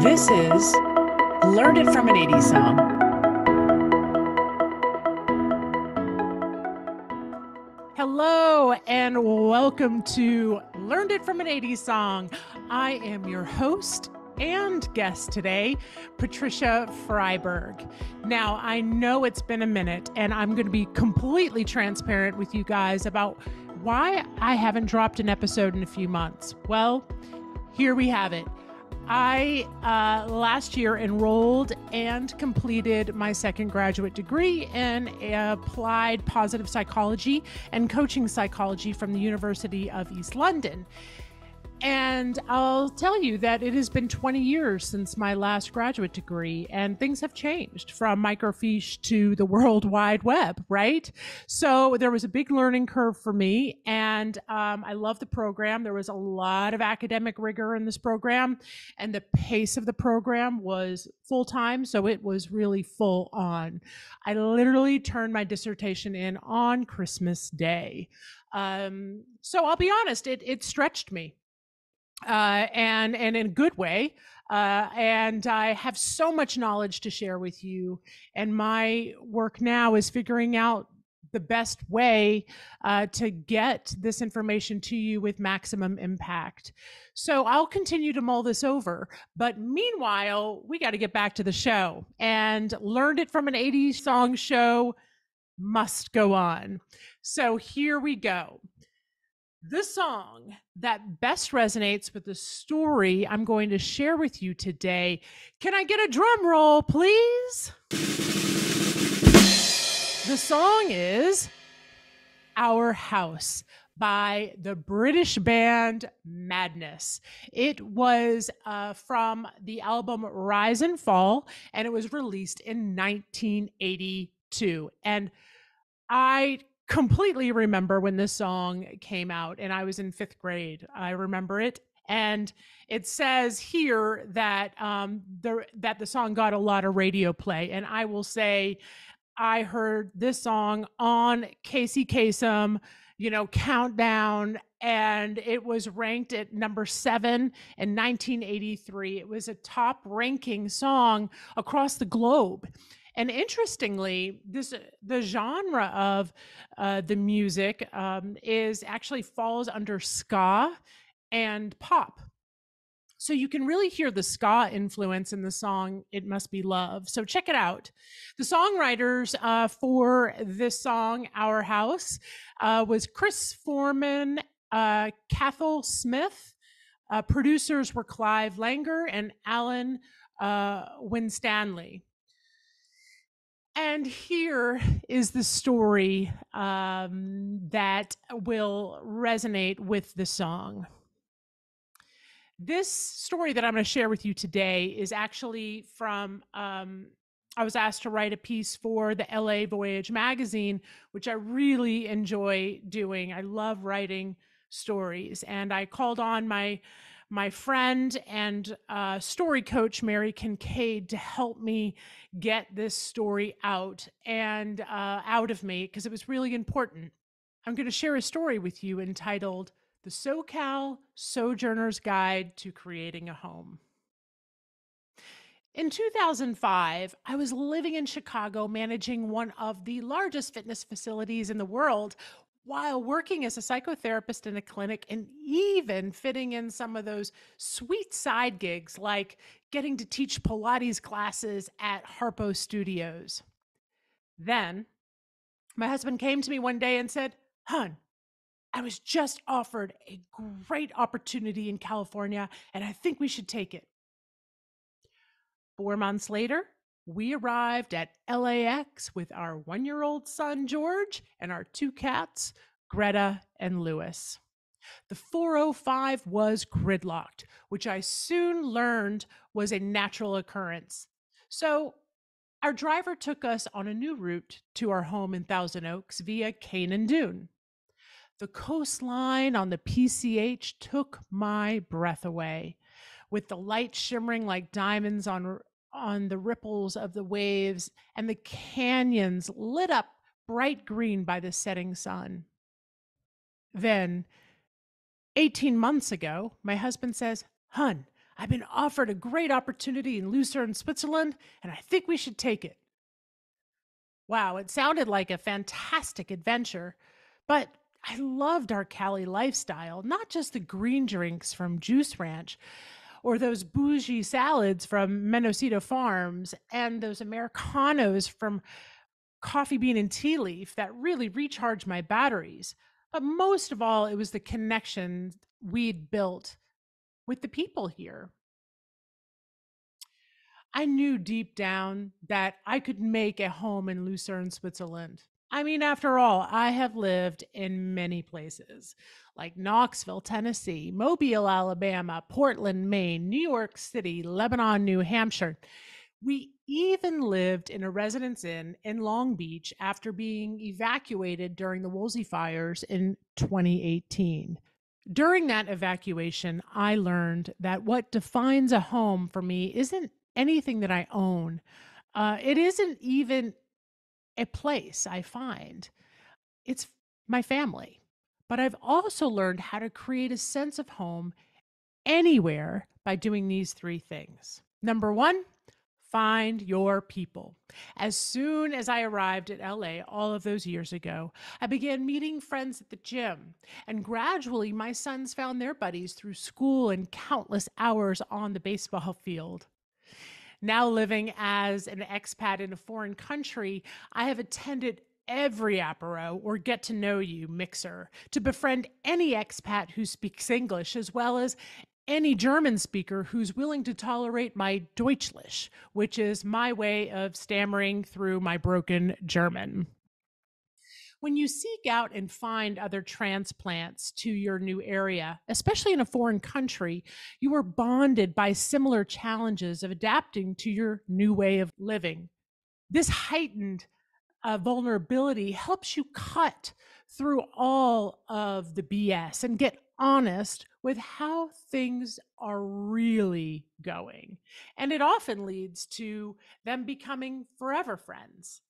This is Learned It from an 80s Song. Hello and welcome to Learned It from an 80s Song. I am your host and guest today, Patricia Freiberg. Now, I know it's been a minute and I'm going to be completely transparent with you guys about why I haven't dropped an episode in a few months. Well, here we have it. I last year enrolled and completed my second graduate degree in applied positive psychology and coaching psychology from the University of East London. And I'll tell you that it has been 20 years since my last graduate degree, and things have changed from microfiche to the World Wide Web, right? So there was a big learning curve for me, and I love the program. There was a lot of academic rigor in this program, and the pace of the program was full-time, so it was really full on. I literally turned my dissertation in on Christmas Day. So I'll be honest, it stretched me. And in a good way. And I have so much knowledge to share with you. And my work now is figuring out the best way to get this information to you with maximum impact. So I'll continue to mull this over. But meanwhile, we got to get back to the show. And Learned It from an 80s Song show must go on. So here we go. The song that best resonates with the story I'm going to share with you today. Can I get a drum roll, please? The song is Our House by the British band Madness. It was from the album Rise and Fall, and it was released in 1982. And I completely remember when this song came out, and I was in 5th grade. I remember it. And it says here that the song got a lot of radio play. And I will say, I heard this song on Casey Kasem, Countdown, and it was ranked at number 7 in 1983. It was a top ranking song across the globe. And interestingly, the genre of the music is actually falls under ska and pop. So you can really hear the ska influence in the song, It Must Be Love. So check it out. The songwriters for this song, Our House, was Chris Foreman, Cathal Smith. Producers were Clive Langer and Alan Winstanley. And here is the story that will resonate with the song. This story that I'm going to share with you today is actually from, I was asked to write a piece for the LA Voyage magazine, which I really enjoy doing. I love writing stories. And I called on my friend and story coach, Mary Kincaid, to help me get this story out of me, because it was really important. I'm going to share a story with you entitled The Socal Sojourners Guide to Creating a Home. In 2005, I was living in Chicago, managing one of the largest fitness facilities in the world, while working as a psychotherapist in a clinic and even fitting in some of those sweet side gigs like getting to teach Pilates classes at Harpo Studios. Then my husband came to me one day and said, "Hun, I was just offered a great opportunity in California and I think we should take it." 4 months later, we arrived at LAX with our 1-year-old son, George, and our 2 cats, Greta and Lewis. The 405 was gridlocked, which I soon learned was a natural occurrence. So our driver took us on a new route to our home in Thousand Oaks via Cane Dune. The coastline on the PCH took my breath away, with the light shimmering like diamonds on the ripples of the waves, and the canyons lit up bright green by the setting sun. Then, 18 months ago, my husband says, "Hun, I've been offered a great opportunity in Lucerne, Switzerland, and I think we should take it. Wow, it sounded like a fantastic adventure, but I loved our Cali lifestyle, not just the green drinks from Juice Ranch or those bougie salads from Mendocino Farms and those Americanos from Coffee Bean and Tea Leaf that really recharged my batteries. But most of all, it was the connection we'd built with the people here. I knew deep down that I could make a home in Lucerne, Switzerland. I mean, after all, I have lived in many places like Knoxville, Tennessee, Mobile, Alabama, Portland, Maine, New York City, Lebanon, New Hampshire. We even lived in a residence inn in Long Beach after being evacuated during the Woolsey fires in 2018. During that evacuation, I learned that what defines a home for me isn't anything that I own. It isn't even a place I find. It's my family. But I've also learned how to create a sense of home anywhere by doing these three things. Number one, find your people. As soon as I arrived at LA all of those years ago, I began meeting friends at the gym, and gradually my sons found their buddies through school and countless hours on the baseball field. Now living as an expat in a foreign country, I have attended every apero or get to know you mixer to befriend any expat who speaks English, as well as any German speaker who's willing to tolerate my Deutschlish, which is my way of stammering through my broken German. When you seek out and find other transplants to your new area, especially in a foreign country, you are bonded by similar challenges of adapting to your new way of living. This heightened vulnerability helps you cut through all of the BS and get honest with how things are really going. And it often leads to them becoming forever friends.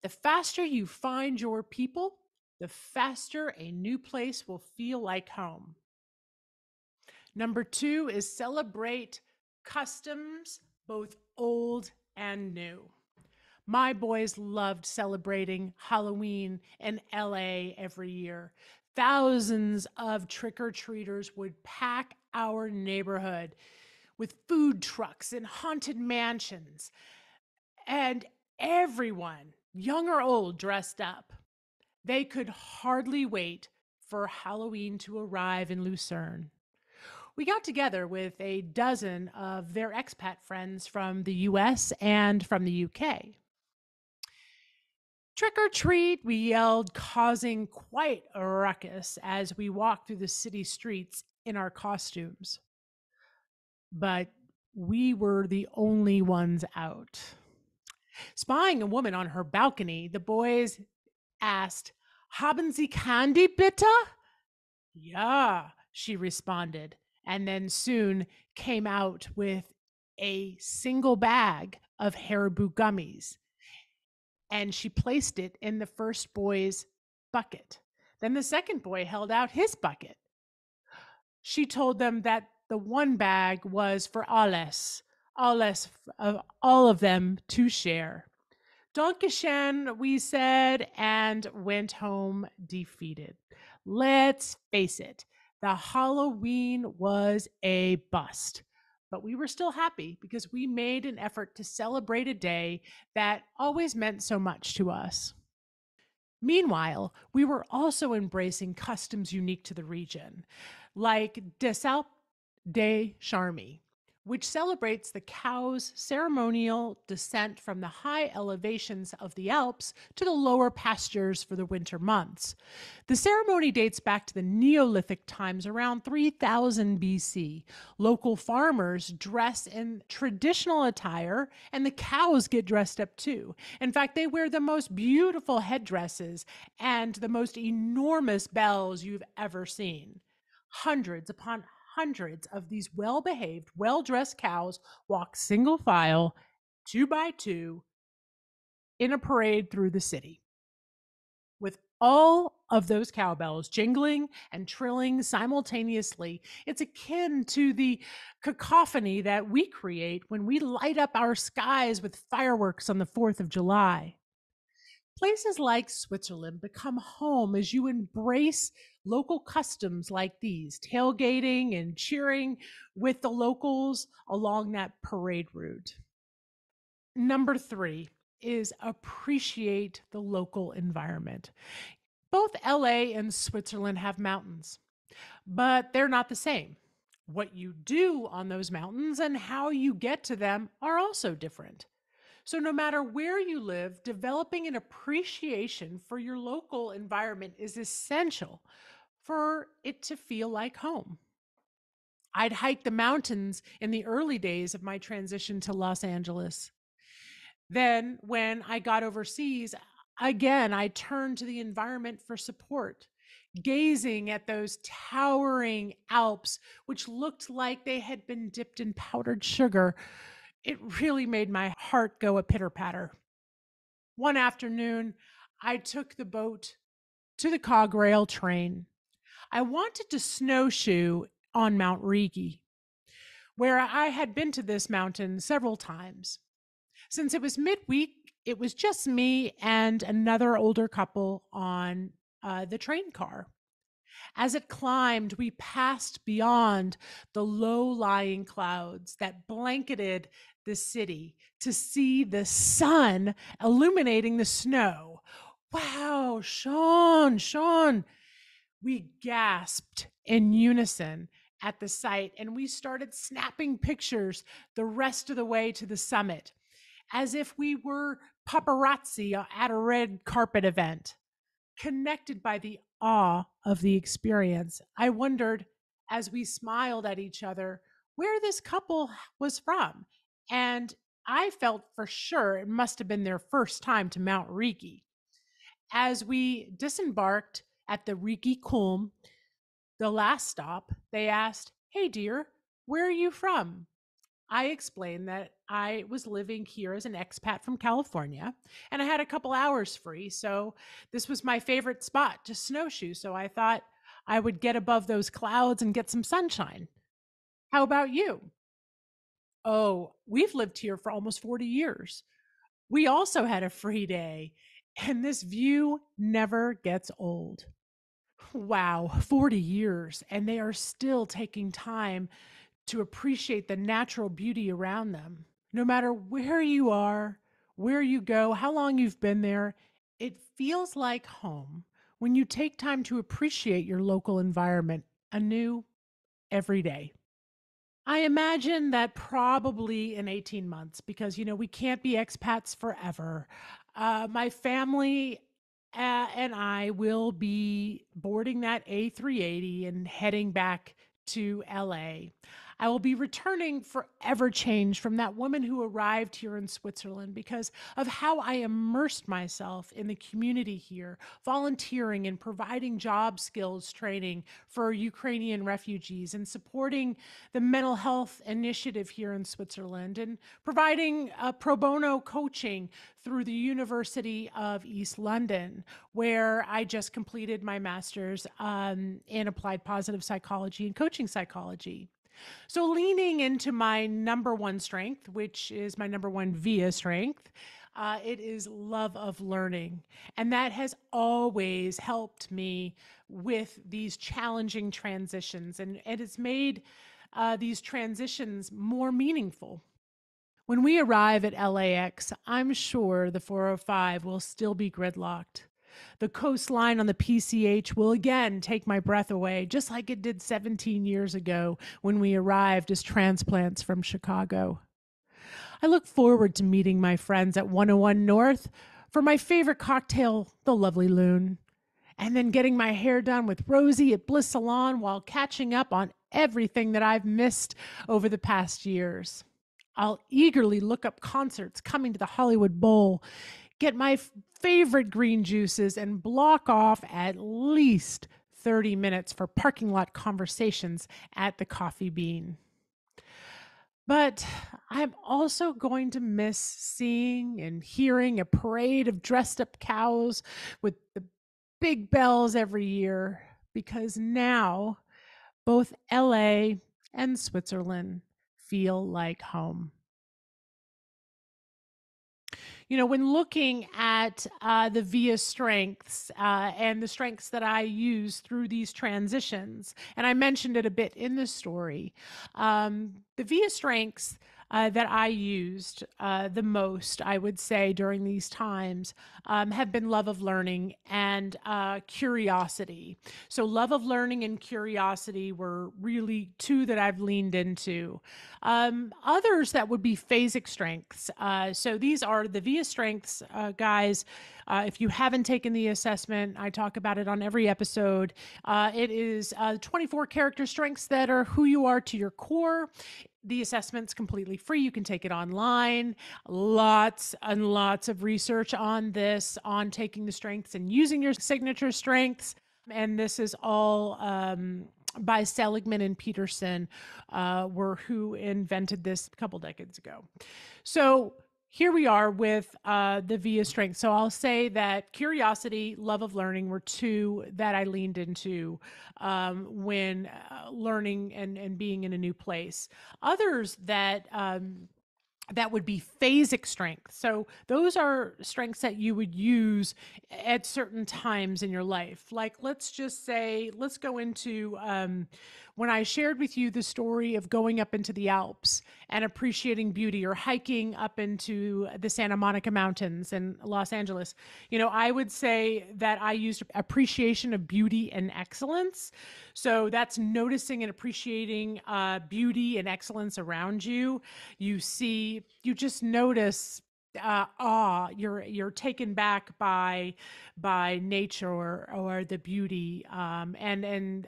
The faster you find your people, the faster a new place will feel like home. Number two is celebrate customs, both old and new. My boys loved celebrating Halloween in LA every year. Thousands of trick or treaters would pack our neighborhood with food trucks and haunted mansions, and everyone, young or old, dressed up. They could hardly wait for Halloween to arrive in Lucerne. We got together with a dozen of their expat friends from the US and from the UK. Trick or treat, we yelled, causing quite a ruckus as we walked through the city streets in our costumes. But we were the only ones out. Spying a woman on her balcony, the boys asked, Haben Sie Candy, bitte? Yeah, she responded, and then soon came out with a single bag of Haribo gummies, and she placed it in the first boy's bucket. Then the second boy held out his bucket. She told them that the one bag was for all of them to share. Dankeschön, we said, and went home defeated. Let's face it, the Halloween was a bust. But we were still happy because we made an effort to celebrate a day that always meant so much to us. Meanwhile, we were also embracing customs unique to the region, like Desalp de Charmy, which celebrates the cow's ceremonial descent from the high elevations of the Alps to the lower pastures for the winter months. The ceremony dates back to the Neolithic times around 3000 BC. Local farmers dress in traditional attire, and the cows get dressed up too. In fact, they wear the most beautiful headdresses and the most enormous bells you've ever seen. Hundreds upon hundreds of these well-behaved, well-dressed cows walk single file, 2 by 2, in a parade through the city with All of those cowbells jingling and trilling simultaneously. It's akin to the cacophony that we create when we light up our skies with fireworks on the 4th of July. Places like Switzerland become home as you embrace local customs like these, tailgating and cheering with the locals along that parade route. Number three is appreciate the local environment. Both LA and Switzerland have mountains, but they're not the same. What you do on those mountains and how you get to them are also different. So, no matter where you live, developing an appreciation for your local environment is essential for it to feel like home. I'd hike the mountains in the early days of my transition to Los Angeles. Then, when I got overseas, again, I turned to the environment for support, gazing at those towering Alps, which looked like they had been dipped in powdered sugar. It really made my heart go a pitter patter. One afternoon, I took the boat to the cog rail train. I wanted to snowshoe on Mount Rigi, where I had been to this mountain several times. Since it was midweek, it was just me and another older couple on the train car. As it climbed, we passed beyond the low lying clouds that blanketed the city to see the sun illuminating the snow. Wow, Sean, we gasped in unison at the sight and we started snapping pictures the rest of the way to the summit as if we were paparazzi at a red carpet event. Connected by the awe of the experience, I wondered as we smiled at each other where this couple was from. And I felt for sure it must have been their first time to Mount Rigi. As we disembarked at the Rigi Kulm, the last stop, they asked, "Hey, dear, where are you from?" I explained that I was living here as an expat from California and I had a couple hours free. So this was my favorite spot to snowshoe. So I thought I would get above those clouds and get some sunshine. How about you? Oh, we've lived here for almost 40 years. We also had a free day, and this view never gets old. Wow, 40 years, and they are still taking time to appreciate the natural beauty around them. No matter where you are, where you go, how long you've been there, it feels like home when you take time to appreciate your local environment anew every day. I imagine that probably in 18 months, because, we can't be expats forever. My family and I will be boarding that A380 and heading back to LA. I will be returning forever changed from that woman who arrived here in Switzerland because of how I immersed myself in the community here, volunteering and providing job skills training for Ukrainian refugees and supporting the mental health initiative here in Switzerland and providing pro bono coaching through the University of East London, where I just completed my master's in applied positive psychology and coaching psychology. So, leaning into my number one strength, which is my number one VIA strength, it is love of learning. And that has always helped me with these challenging transitions. And it has made these transitions more meaningful. When we arrive at LAX, I'm sure the 405 will still be gridlocked. The coastline on the PCH will again take my breath away, just like it did 17 years ago when we arrived as transplants from Chicago. I look forward to meeting my friends at 101 North for my favorite cocktail, the Lovely Loon, and then getting my hair done with Rosie at Bliss Salon while catching up on everything that I've missed over the past years. I'll eagerly look up concerts coming to the Hollywood Bowl, get my favorite green juices, and block off at least 30 minutes for parking lot conversations at the Coffee Bean. But I'm also going to miss seeing and hearing a parade of dressed up cows with the big bells every year because now both LA and Switzerland feel like home. When looking at the VIA strengths and the strengths that I use through these transitions, and I mentioned it a bit in the story, the VIA strengths that I used the most, I would say, during these times have been love of learning and curiosity. So, love of learning and curiosity were really two that I've leaned into. Others that would be phasic strengths. So these are the VIA strengths, guys. If you haven't taken the assessment, I talk about it on every episode. It is 24 character strengths that are who you are to your core. The assessment's completely free. You can take it online. Lots and lots of research on this, on taking the strengths and using your signature strengths. And this is all by Seligman and Peterson, were who invented this a couple decades ago. So here we are with the VIA strength. So I'll say that curiosity, love of learning were two that I leaned into when learning and being in a new place. Others that would be phasic strength. So those are strengths that you would use at certain times in your life. Like, let's just say, let's go into when I shared with you the story of going up into the Alps and appreciating beauty, or hiking up into the Santa Monica Mountains in Los Angeles. I would say that I used appreciation of beauty and excellence. So that's noticing and appreciating beauty and excellence around you. You just notice awe. You're taken back by nature, or the beauty, and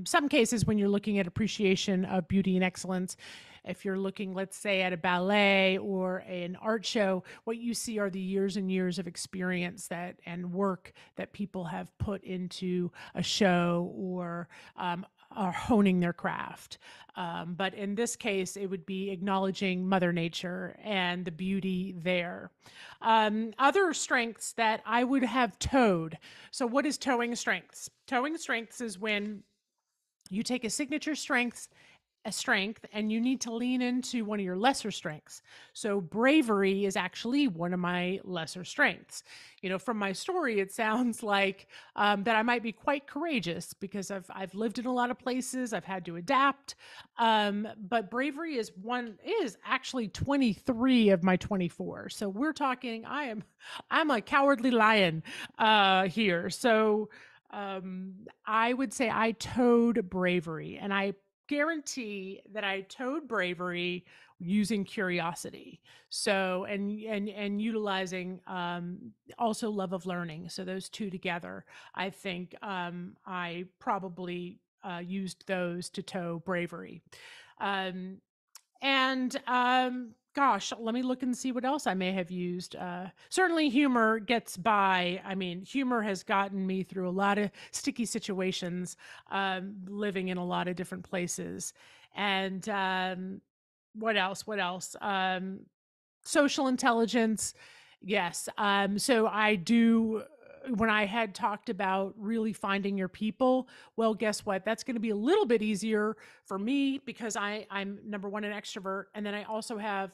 some cases when you're looking at appreciation of beauty and excellence, if you're looking, let's say, at a ballet or an art show, what you see are the years and years of experience that and work that people have put into a show, or are honing their craft. But in this case, it would be acknowledging Mother Nature and the beauty there. Other strengths that I would have towed. So, what is towing strengths? Towing strengths is when you take a signature strength and you need to lean into one of your lesser strengths. So bravery is actually one of my lesser strengths. From my story, it sounds like that I might be quite courageous because I've lived in a lot of places. I've had to adapt. But bravery is actually 23 of my 24. So we're talking, I'm a cowardly lion here. So I would say I towed bravery, and I guarantee that I towed bravery using curiosity. So and utilizing also love of learning. So those two together, I think I probably used those to tow bravery. Um, and gosh, let me look and see what else I may have used. Certainly, humor gets by. I mean, humor has gotten me through a lot of sticky situations, living in a lot of different places. And what else? What else? Social intelligence. Yes. So I do. When I had talked about really finding your people, well, guess what? That's going to be a little bit easier for me because I'm number one, an extrovert. And then I also have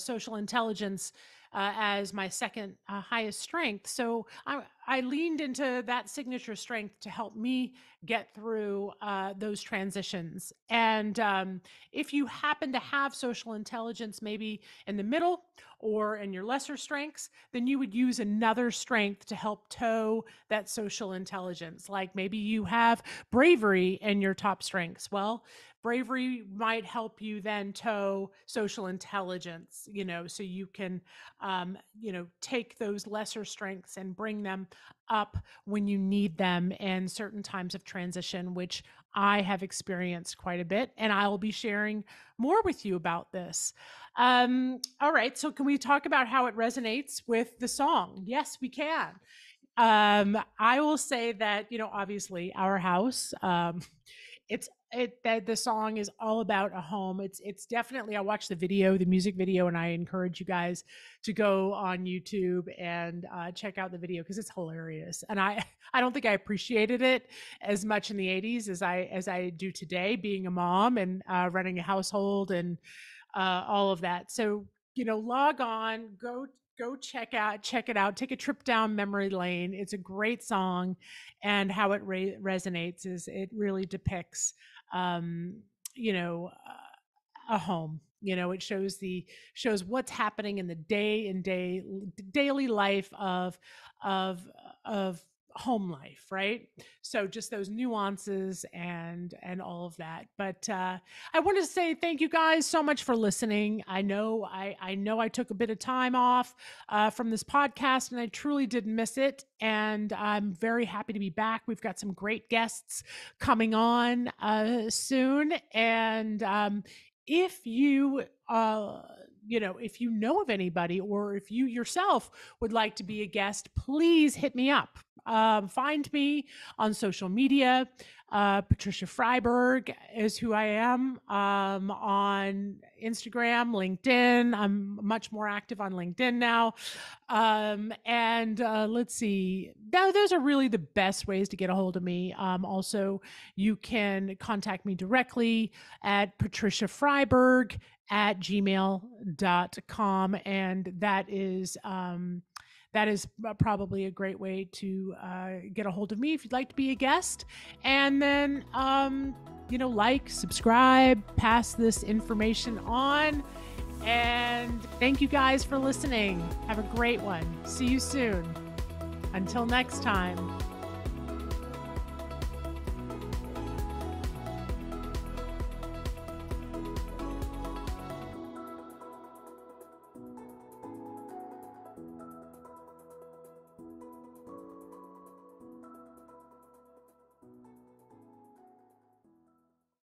social intelligence as my second highest strength. So I leaned into that signature strength to help me get through those transitions. And if you happen to have social intelligence, maybe in the middle or in your lesser strengths, then you would use another strength to help tow that social intelligence. Like maybe you have bravery in your top strengths. Well, bravery might help you then tow social intelligence, so you can, take those lesser strengths and bring them up when you need them in certain times of transition, which I have experienced quite a bit. And I'll be sharing more with you about this. All right. So, can we talk about how it resonates with the song? Yes, we can. I will say that, obviously, our house, it's that the song is all about a home. It's definitely, I watched the video, the music video, and I encourage you guys to go on YouTube and check out the video because it's hilarious. And I don't think I appreciated it as much in the 80s as I do today, being a mom and running a household and all of that. So, log on, go check it out, take a trip down memory lane. It's a great song, and how it resonates is it really depicts um, you know, a home. It shows what's happening in the daily life of of home life, right? So just those nuances and all of that. But I want to say thank you guys so much for listening. I know I took a bit of time off from this podcast, and I truly did miss it. And I'm very happy to be back. We've got some great guests coming on soon. And if you if you know of anybody, or if you yourself would like to be a guest, please hit me up. Find me on social media. Patricia Freiberg is who I am, on Instagram, LinkedIn. I'm much more active on LinkedIn now. And let's see. Those are really the best ways to get a hold of me. Also, you can contact me directly at patriciafreiberg@gmail.com. And that is probably a great way to get a hold of me if you'd like to be a guest. And then, like, subscribe, pass this information on. And thank you guys for listening. Have a great one. See you soon. Until next time.